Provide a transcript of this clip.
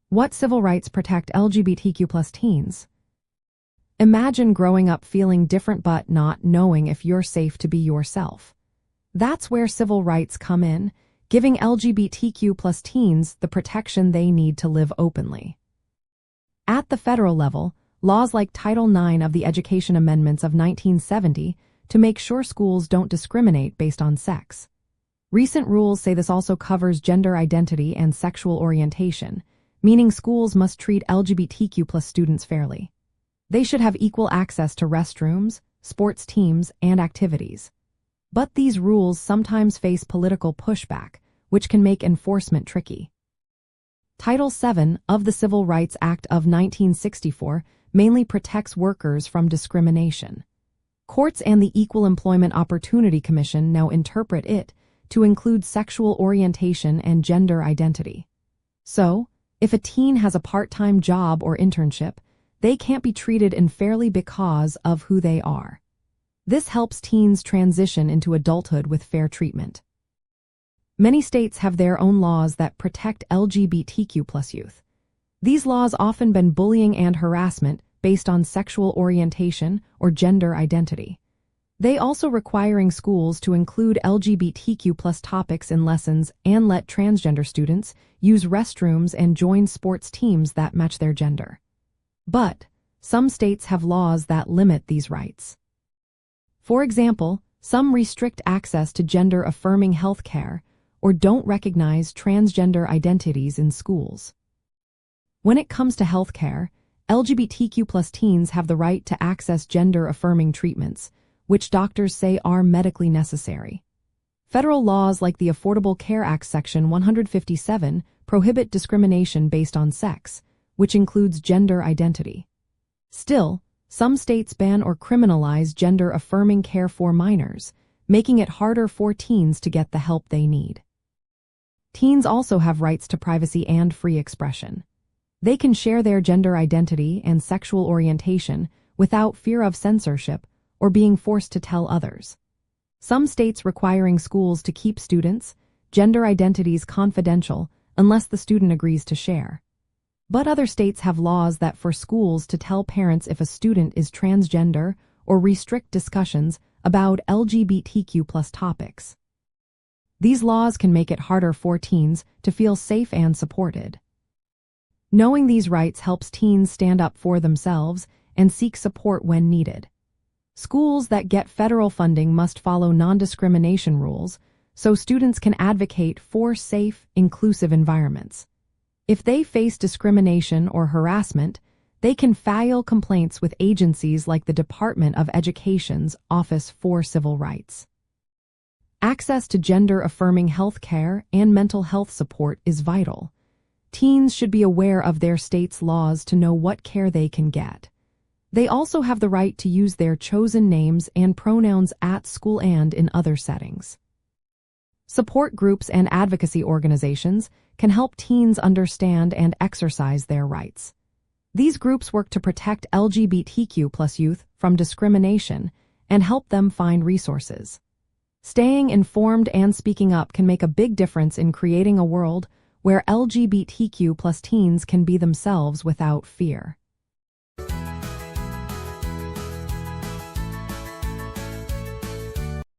What civil rights protect LGBTQ plus teens? Imagine growing up feeling different but not knowing if you're safe to be yourself. That's where civil rights come in, giving LGBTQ plus teens the protection they need to live openly. At the federal level, laws like Title IX of the Education Amendments of 1970 to make sure schools don't discriminate based on sex. Recent rules say this also covers gender identity and sexual orientation, meaning schools must treat LGBTQ plus students fairly. They should have equal access to restrooms, sports teams, and activities. But these rules sometimes face political pushback, which can make enforcement tricky. Title VII of the Civil Rights Act of 1964 mainly protects workers from discrimination. Courts and the Equal Employment Opportunity Commission now interpret it to include sexual orientation and gender identity. So, if a teen has a part-time job or internship, they can't be treated unfairly because of who they are. This helps teens transition into adulthood with fair treatment. Many states have their own laws that protect LGBTQ plus youth. These laws often ban bullying and harassment based on sexual orientation or gender identity. They also requiring schools to include LGBTQ plus topics in lessons and let transgender students use restrooms and join sports teams that match their gender. But some states have laws that limit these rights. For example, some restrict access to gender-affirming health care or don't recognize transgender identities in schools. When it comes to health care, LGBTQ plus teens have the right to access gender-affirming treatments, which doctors say are medically necessary. Federal laws like the Affordable Care Act Section 157 prohibit discrimination based on sex, which includes gender identity. Still, some states ban or criminalize gender-affirming care for minors, making it harder for teens to get the help they need. Teens also have rights to privacy and free expression. They can share their gender identity and sexual orientation without fear of censorship or being forced to tell others. Some states requiring schools to keep students' gender identities confidential unless the student agrees to share. But other states have laws that force schools to tell parents if a student is transgender or restrict discussions about LGBTQ plus topics. These laws can make it harder for teens to feel safe and supported. Knowing these rights helps teens stand up for themselves and seek support when needed. Schools that get federal funding must follow non-discrimination rules so students can advocate for safe, inclusive environments. If they face discrimination or harassment, they can file complaints with agencies like the Department of Education's Office for Civil Rights. Access to gender-affirming health care and mental health support is vital. Teens should be aware of their state's laws to know what care they can get. They also have the right to use their chosen names and pronouns at school and in other settings. Support groups and advocacy organizations can help teens understand and exercise their rights. These groups work to protect LGBTQ plus youth from discrimination and help them find resources. Staying informed and speaking up can make a big difference in creating a world where LGBTQ plus teens can be themselves without fear.